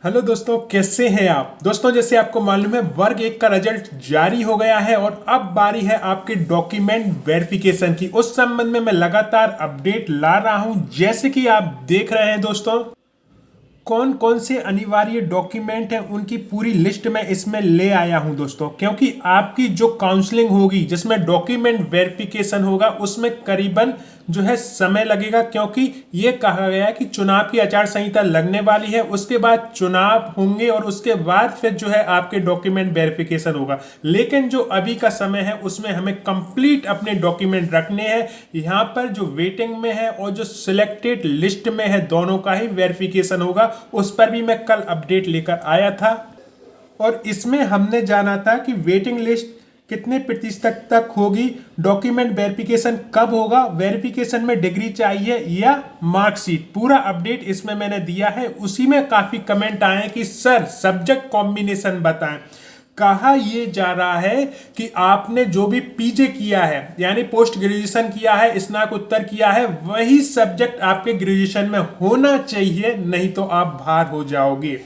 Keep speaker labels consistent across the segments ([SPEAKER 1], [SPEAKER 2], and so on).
[SPEAKER 1] Hello दोस्तों, कैसे हैं आप दोस्तों। जैसे आपको मालूम है वर्ग एक का रिजल्ट जारी हो गया है और अब बारी है आपके डॉक्यूमेंट वेरिफिकेशन की। उस संबंध में मैं लगातार अपडेट ला रहा हूं। जैसे कि आप देख रहे हैं दोस्तों, कौन कौन से अनिवार्य डॉक्यूमेंट हैं उनकी पूरी लिस्ट मैं इसमें ले आया हूं दोस्तों। क्योंकि आपकी जो काउंसलिंग होगी जिसमें डॉक्यूमेंट वेरिफिकेशन होगा उसमें करीबन जो है समय लगेगा। क्योंकि ये कहा गया है कि चुनाव की आचार संहिता लगने वाली है, उसके बाद चुनाव होंगे और उसके बाद फिर जो है आपके डॉक्यूमेंट वेरिफिकेशन होगा। लेकिन जो अभी का समय है उसमें हमें कंप्लीट अपने डॉक्यूमेंट रखने हैं। यहाँ पर जो वेटिंग में है और जो सिलेक्टेड लिस्ट में है दोनों का ही वेरिफिकेशन होगा। उस पर भी मैं कल अपडेट लेकर आया था और इसमें हमने जाना था कि वेटिंग लिस्ट कितने प्रतिशत तक होगी, डॉक्यूमेंट वेरिफिकेशन कब होगा, वेरिफिकेशन में डिग्री चाहिए या मार्कशीट। पूरा अपडेट इसमें मैंने दिया है। उसी में काफी कमेंट आए कि सर सब्जेक्ट कॉम्बिनेशन बताएं। कहा यह जा रहा है कि आपने जो भी पीजे किया है यानी पोस्ट ग्रेजुएशन किया है, स्नातकोत्तर किया है, वही सब्जेक्ट आपके ग्रेजुएशन में होना चाहिए, नहीं तो आप बाहर हो जाओगे।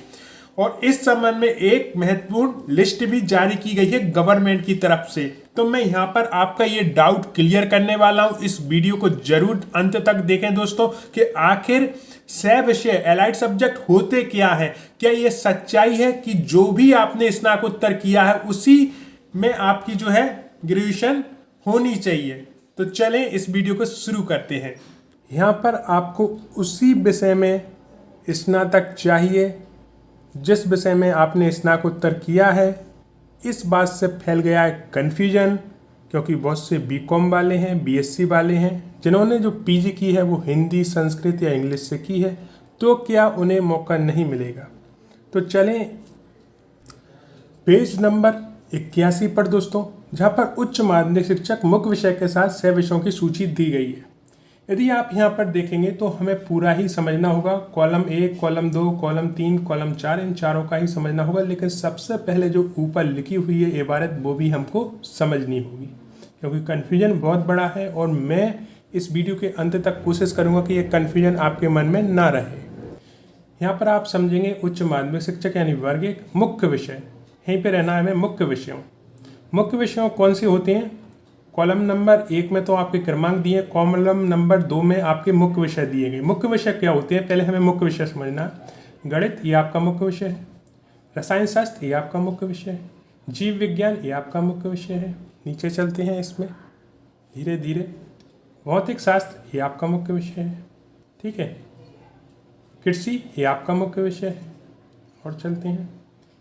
[SPEAKER 1] और इस संबंध में एक महत्वपूर्ण लिस्ट भी जारी की गई है गवर्नमेंट की तरफ से। तो मैं यहां पर आपका ये डाउट क्लियर करने वाला हूं। इस वीडियो को जरूर अंत तक देखें दोस्तों कि आखिर 6 विषय एलाइड सब्जेक्ट होते क्या है। क्या ये सच्चाई है कि जो भी आपने स्नातकोत्तर किया है उसी में आपकी जो है ग्रेजुएशन होनी चाहिए। तो चलें इस वीडियो को शुरू करते हैं। यहां पर आपको उसी विषय में स्नातक चाहिए जिस विषय में आपने स्नातकोत्तर किया है। इस बात से फैल गया है कन्फ्यूजन, क्योंकि बहुत से बीकॉम वाले हैं, बीएससी वाले हैं जिन्होंने जो पीजी की है वो हिंदी, संस्कृत या इंग्लिश से की है, तो क्या उन्हें मौका नहीं मिलेगा। तो चलें पेज नंबर 81 पर दोस्तों, जहाँ पर उच्च माध्यमिक शिक्षक मुख्य विषय के साथ 6 विषयों की सूची दी गई है। यदि आप यहाँ पर देखेंगे तो हमें पूरा ही समझना होगा। कॉलम 1, कॉलम 2, कॉलम 3, कॉलम 4, इन चारों का ही समझना होगा। लेकिन सबसे पहले जो ऊपर लिखी हुई है इबारत वो भी हमको समझनी होगी, क्योंकि कन्फ्यूजन बहुत बड़ा है और मैं इस वीडियो के अंत तक कोशिश करूँगा कि ये कन्फ्यूजन आपके मन में ना रहे। यहाँ पर आप समझेंगे उच्च माध्यमिक शिक्षक यानी वर्ग एक मुख्य विषय, यहीं पर रहना है हमें। मुख्य विषयों कौन सी होते हैं? कॉलम नंबर 1 में तो आपके क्रमांक दिए, कॉलम नंबर 2 में आपके मुख्य विषय दिए गए। मुख्य विषय क्या होते हैं, पहले हमें मुख्य विषय समझना। गणित ये आपका मुख्य विषय है, रसायन शास्त्र ये आपका मुख्य विषय है, जीव विज्ञान ये आपका मुख्य विषय है। नीचे चलते हैं इसमें धीरे धीरे। भौतिक शास्त्र ये आपका मुख्य विषय है, ठीक है। कृषि ये आपका मुख्य विषय है। और चलते हैं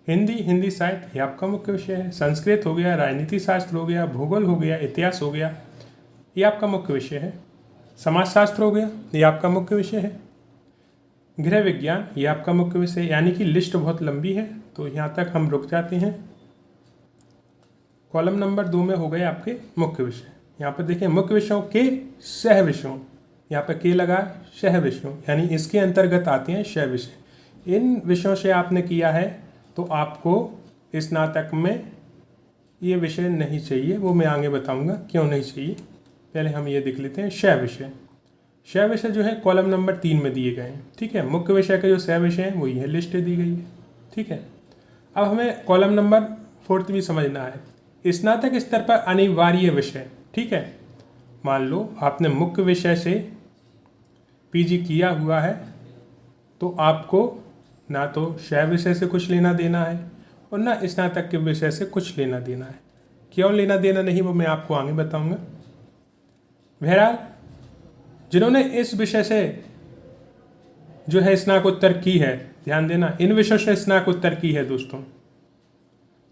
[SPEAKER 1] हिंदी साहित्य ये आपका मुख्य विषय है। संस्कृत हो गया, राजनीति शास्त्र हो गया, भूगोल हो गया, इतिहास हो गया, ये आपका मुख्य विषय है। समाज शास्त्र हो गया, ये आपका मुख्य विषय है। गृह विज्ञान ये आपका मुख्य विषय। यानी कि लिस्ट बहुत लंबी है तो यहाँ तक हम रुक जाते हैं। कॉलम नंबर 2 में हो गए आपके मुख्य विषय। यहाँ पर देखिए मुख्य विषयों के सह विषयों, यहाँ पर के लगा सह विषयों, यानी इसके अंतर्गत आते हैं सह विषय। इन विषयों से आपने किया है तो आपको स्नातक में ये विषय नहीं चाहिए, वो मैं आगे बताऊंगा क्यों नहीं चाहिए। पहले हम ये देख लेते हैं सह विषय जो है कॉलम नंबर 3 में दिए गए हैं, ठीक है। मुख्य विषय के जो सह विषय हैं वो यह लिस्ट दी गई है, ठीक है। अब हमें कॉलम नंबर 4 भी समझना है। स्नातक स्तर पर अनिवार्य विषय, ठीक है। मान लो आपने मुख्य विषय से पीजी किया हुआ है तो आपको ना तो सह विषय से कुछ लेना देना है और ना स्नातक के विषय से कुछ लेना देना है। क्यों लेना देना नहीं वो मैं आपको आगे बताऊंगा। बहरहाल जिन्होंने इस विषय से जो है स्नातकोत्तर की है, ध्यान देना, इन विषयों से स्नातकोत्तर की है दोस्तों,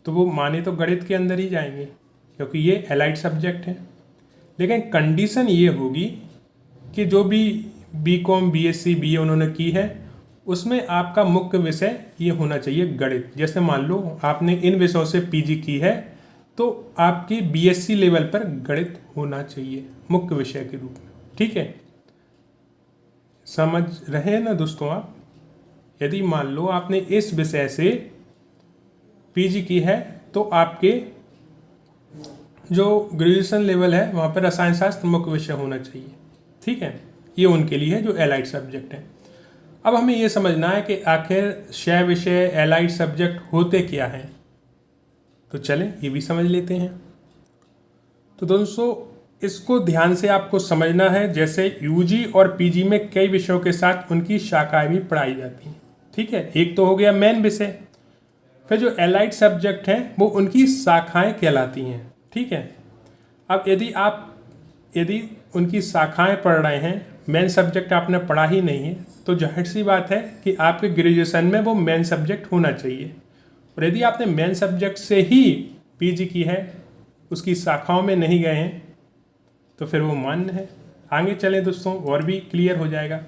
[SPEAKER 1] तो वो माने तो गणित के अंदर ही जाएंगे क्योंकि ये एलाइड सब्जेक्ट है। लेकिन कंडीशन ये होगी कि जो भी बीकॉम, बीएससी, बीए उन्होंने की है उसमें आपका मुख्य विषय ये होना चाहिए गणित। जैसे मान लो आपने इन विषयों से पीजी की है तो आपकी बीएससी लेवल पर गणित होना चाहिए मुख्य विषय के रूप में, ठीक है। समझ रहे हैं ना दोस्तों आप? यदि मान लो आपने इस विषय से पीजी की है तो आपके जो ग्रेजुएशन लेवल है वहाँ पर रसायन शास्त्र मुख्य विषय होना चाहिए, ठीक है। ये उनके लिए है जो एलाइड सब्जेक्ट है। अब हमें ये समझना है कि आखिर शय विषय एलाइड सब्जेक्ट होते क्या हैं, तो चलें ये भी समझ लेते हैं। तो दोस्तों इसको ध्यान से आपको समझना है। जैसे यूजी और पीजी में कई विषयों के साथ उनकी शाखाएं भी पढ़ाई जाती हैं, ठीक है। एक तो हो गया मेन विषय, फिर जो एलाइड सब्जेक्ट हैं वो उनकी शाखाएं कहलाती हैं, ठीक है। अब यदि उनकी शाखाएं पढ़ रहे हैं, मेन सब्जेक्ट आपने पढ़ा ही नहीं है, तो जाहिर सी बात है कि आपके ग्रेजुएशन में वो मेन सब्जेक्ट होना चाहिए। और यदि आपने मेन सब्जेक्ट से ही पीजी की है, उसकी शाखाओं में नहीं गए हैं, तो फिर वो मान्य है। आगे चलें दोस्तों और भी क्लियर हो जाएगा।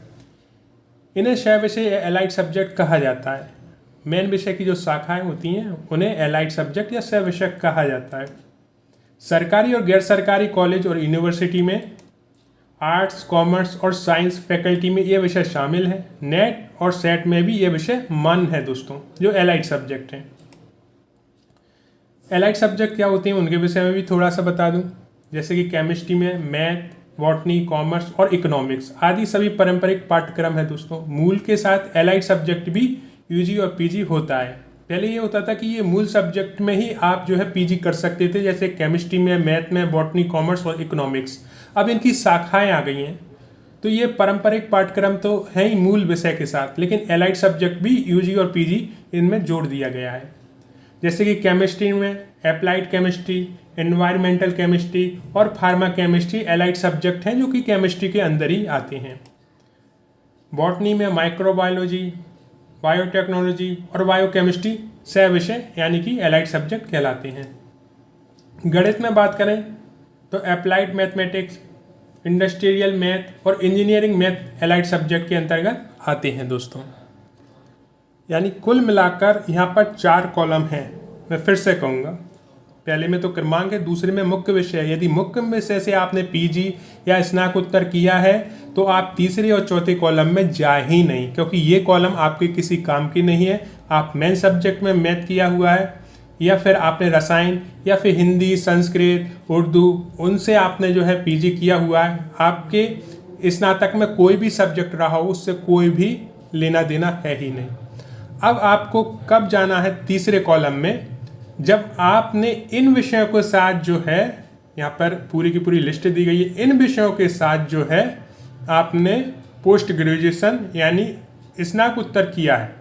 [SPEAKER 1] इन्हें शय विषय या एलाइड सब्जेक्ट कहा जाता है। मेन विषय की जो शाखाएं होती हैं उन्हें एलाइड सब्जेक्ट या शय विषय कहा जाता है। सरकारी और गैर सरकारी कॉलेज और यूनिवर्सिटी में आर्ट्स, कॉमर्स और साइंस फैकल्टी में ये विषय शामिल है। नेट और सेट में भी ये विषय मान्य है दोस्तों, जो एलाइड सब्जेक्ट हैं। एलाइड सब्जेक्ट क्या होते हैं उनके विषय में भी थोड़ा सा बता दूं। जैसे कि केमिस्ट्री में मैथ, बॉटनी, कॉमर्स और इकोनॉमिक्स आदि सभी पारंपरिक पाठ्यक्रम है दोस्तों। मूल के साथ एलाइड सब्जेक्ट भी यूजी और पीजी होता है। पहले ये होता था कि ये मूल सब्जेक्ट में ही आप जो है पीजी कर सकते थे, जैसे केमिस्ट्री में, मैथ में, बॉटनी, कॉमर्स और इकोनॉमिक्स। अब इनकी शाखाएं आ गई हैं, तो ये पारंपरिक पाठ्यक्रम तो है ही मूल विषय के साथ, लेकिन एलाइड सब्जेक्ट भी यूजी और पीजी इनमें जोड़ दिया गया है। जैसे कि केमिस्ट्री में एप्लाइड केमिस्ट्री, एनवायरमेंटल केमिस्ट्री और फार्मा केमिस्ट्री एलाइड सब्जेक्ट हैं जो कि केमिस्ट्री के अंदर ही आते हैं। बॉटनी में माइक्रोबायोलॉजी, बायोटेक्नोलॉजी और बायोकेमिस्ट्री सह विषय यानी कि एलाइड सब्जेक्ट कहलाते हैं। गणित में बात करें तो अप्लाइड मैथमेटिक्स, इंडस्ट्रियल मैथ और इंजीनियरिंग मैथ एलाइड सब्जेक्ट के अंतर्गत आते हैं दोस्तों। यानी कुल मिलाकर यहाँ पर 4 कॉलम हैं। मैं फिर से कहूँगा, पहले में तो क्रमांक है, दूसरे में मुख्य विषय। यदि मुख्य विषय से आपने पीजी या स्नातकोत्तर किया है तो आप तीसरे और चौथे कॉलम में जा ही नहीं, क्योंकि ये कॉलम आपके किसी काम की नहीं है। आप मेन सब्जेक्ट में मैथ किया हुआ है, या फिर आपने रसायन या फिर हिंदी, संस्कृत, उर्दू, उनसे आपने जो है पीजी किया हुआ है। आपके स्नातक में कोई भी सब्जेक्ट रहा हो उससे कोई भी लेना देना है ही नहीं। अब आपको कब जाना है तीसरे कॉलम में, जब आपने इन विषयों के साथ जो है, यहाँ पर पूरी की पूरी लिस्ट दी गई है, इन विषयों के साथ जो है आपने पोस्ट ग्रेजुएशन यानी स्नातकोत्तर किया है,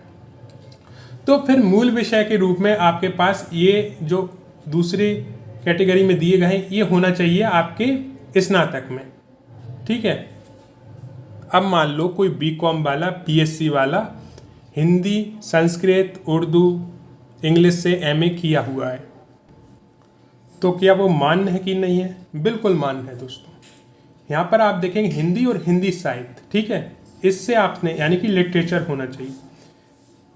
[SPEAKER 1] तो फिर मूल विषय के रूप में आपके पास ये जो दूसरी कैटेगरी में दिए गए हैं ये होना चाहिए आपके स्नातक में, ठीक है। अब मान लो कोई बीकॉम वाला, बीएससी वाला हिंदी, संस्कृत, उर्दू, इंग्लिश से एमए किया हुआ है, तो क्या वो मान्य है कि नहीं है? बिल्कुल मान्य है दोस्तों। यहाँ पर आप देखेंगे हिंदी और हिंदी साहित्य, ठीक है, इससे आपने यानी कि लिटरेचर होना चाहिए,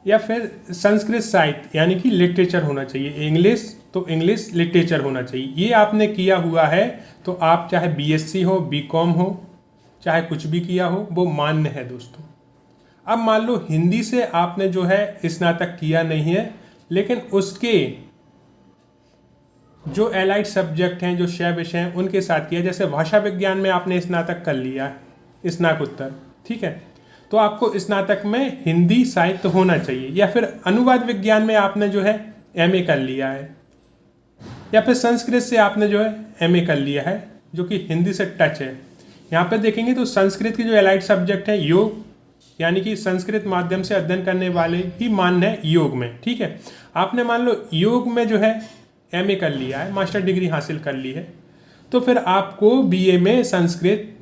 [SPEAKER 1] या फिर संस्कृत साहित्य यानी कि लिटरेचर होना चाहिए, इंग्लिश तो इंग्लिश लिटरेचर होना चाहिए। ये आपने किया हुआ है तो आप चाहे बीएससी हो, बीकॉम हो, चाहे कुछ भी किया हो, वो मान्य है दोस्तों। अब मान लो हिंदी से आपने जो है स्नातक किया नहीं है, लेकिन उसके जो एलाइड सब्जेक्ट हैं, जो शय विषय हैं, उनके साथ किया। जैसे भाषा विज्ञान में आपने स्नातक कर लिया है, स्नातकोत्तर, ठीक है, तो आपको स्नातक में हिंदी साहित्य होना चाहिए। या फिर अनुवाद विज्ञान में आपने जो है एमए कर लिया है, या फिर संस्कृत से आपने जो है एमए कर लिया है, जो कि हिंदी से टच है। यहाँ पे देखेंगे तो संस्कृत की जो एलाइड सब्जेक्ट है योग, यानी कि संस्कृत माध्यम से अध्ययन करने वाले ही मान्य है योग में, ठीक है। आपने मान लो योग में जो है एमए कर लिया है, मास्टर डिग्री हासिल कर ली है, तो फिर आपको बीए में संस्कृत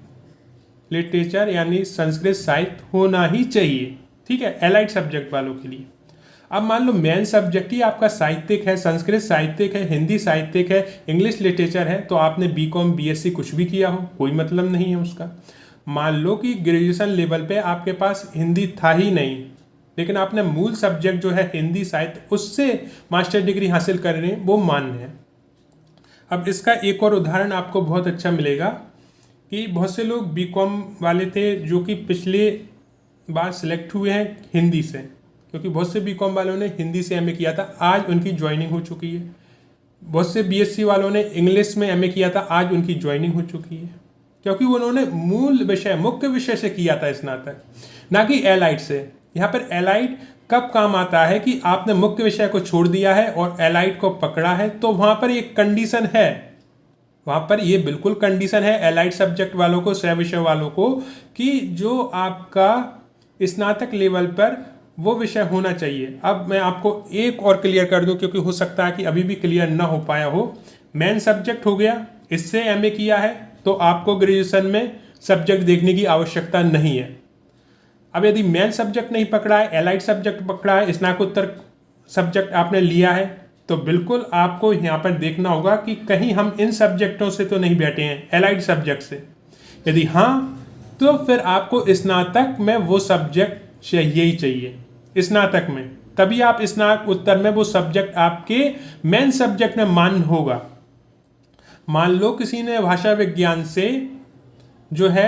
[SPEAKER 1] लिटरेचर यानी संस्कृत साहित्य होना ही चाहिए, ठीक है, एलाइड सब्जेक्ट वालों के लिए। अब मान लो मेन सब्जेक्ट ही आपका साहित्यिक है, संस्कृत साहित्यिक है, हिंदी साहित्यिक है, इंग्लिश लिटरेचर है, तो आपने बीकॉम, बीएससी कुछ भी किया हो, कोई मतलब नहीं है उसका। मान लो कि ग्रेजुएशन लेवल पे आपके पास हिंदी था ही नहीं, लेकिन आपने मूल सब्जेक्ट जो है हिंदी साहित्य, उससे मास्टर डिग्री हासिल कर रहे हैं, वो मान्य है। अब इसका एक और उदाहरण आपको बहुत अच्छा मिलेगा कि बहुत से लोग बीकॉम वाले थे जो कि पिछले बार सिलेक्ट हुए हैं हिंदी से, क्योंकि बहुत से बीकॉम वालों ने हिंदी से एमए किया था, आज उनकी ज्वाइनिंग हो चुकी है। बहुत से बीएससी वालों ने इंग्लिश में एमए किया था, आज उनकी ज्वाइनिंग हो चुकी है, क्योंकि उन्होंने मूल विषय मुख्य विषय से किया था स्नातक, ना कि एलाइड से। यहाँ पर एलाइड कब काम आता है कि आपने मुख्य विषय को छोड़ दिया है और एलाइड को पकड़ा है, तो वहाँ पर एक कंडीशन है, वहाँ पर ये बिल्कुल कंडीशन है एलाइड सब्जेक्ट वालों को, सह विषय वालों को, कि जो आपका स्नातक लेवल पर वो विषय होना चाहिए। अब मैं आपको एक और क्लियर कर दूं, क्योंकि हो सकता है कि अभी भी क्लियर ना हो पाया हो। मेन सब्जेक्ट हो गया, इससे एमए किया है तो आपको ग्रेजुएशन में सब्जेक्ट देखने की आवश्यकता नहीं है। अब यदि मेन सब्जेक्ट नहीं पकड़ा है, एलाइड सब्जेक्ट पकड़ा है, स्नातकोत्तर सब्जेक्ट आपने लिया है, तो बिल्कुल आपको यहाँ पर देखना होगा कि कहीं हम इन सब्जेक्टों से तो नहीं बैठे हैं, एलाइड सब्जेक्ट से। यदि हाँ, तो फिर आपको स्नातक में वो सब्जेक्ट चाहिए ही चाहिए। स्नातक में तभी आप स्नातकोत्तर में वो सब्जेक्ट आपके मेन सब्जेक्ट में मान्य होगा। मान लो किसी ने भाषा विज्ञान से जो है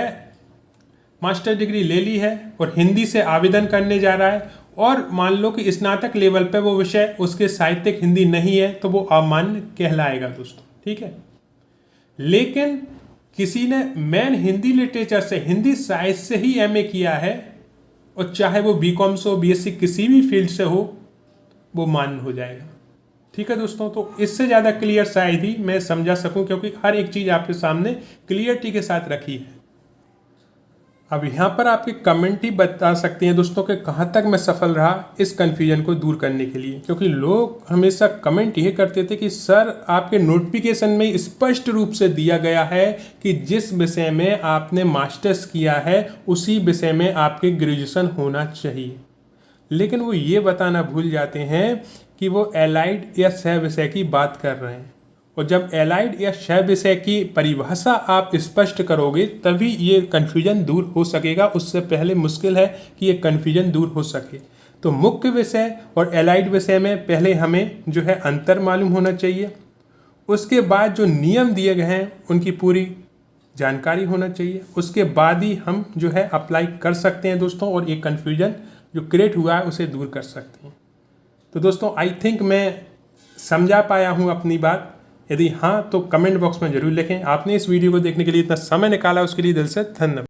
[SPEAKER 1] मास्टर डिग्री ले ली है और हिंदी से आवेदन करने जा रहा है, और मान लो कि स्नातक लेवल पे वो विषय उसके साहित्यिक हिंदी नहीं है, तो वो अमान्य कहलाएगा दोस्तों, ठीक है। लेकिन किसी ने मेन हिंदी लिटरेचर से, हिंदी साहित्य से ही एमए किया है, और चाहे वो बीकॉम से हो, बीएससी किसी भी फील्ड से हो, वो मान्य हो जाएगा, ठीक है दोस्तों। तो इससे ज़्यादा क्लियर शायद ही मैं समझा सकूं, क्योंकि हर एक चीज़ आपके सामने क्लियरिटी के साथ रखी है। अब यहाँ पर आपके कमेंट ही बता सकते हैं दोस्तों कि कहाँ तक मैं सफल रहा इस कन्फ्यूजन को दूर करने के लिए, क्योंकि लोग हमेशा कमेंट ये करते थे कि सर आपके नोटिफिकेशन में स्पष्ट रूप से दिया गया है कि जिस विषय में आपने मास्टर्स किया है उसी विषय में आपके ग्रेजुएशन होना चाहिए। लेकिन वो ये बताना भूल जाते हैं कि वो एलाइड या सह विषय की बात कर रहे हैं, और जब एलाइड या सह विषय की परिभाषा आप स्पष्ट करोगे तभी ये कन्फ्यूजन दूर हो सकेगा। उससे पहले मुश्किल है कि ये कन्फ्यूजन दूर हो सके। तो मुख्य विषय और एलाइड विषय में पहले हमें जो है अंतर मालूम होना चाहिए, उसके बाद जो नियम दिए गए हैं उनकी पूरी जानकारी होना चाहिए, उसके बाद ही हम जो है अप्लाई कर सकते हैं दोस्तों, और ये कन्फ्यूजन जो क्रिएट हुआ है उसे दूर कर सकते हैं। तो दोस्तों आई थिंक मैं समझा पाया हूँ अपनी बात। यदि हाँ तो कमेंट बॉक्स में ज़रूर लिखें। आपने इस वीडियो को देखने के लिए इतना समय निकाला, उसके लिए दिल से धन्यवाद।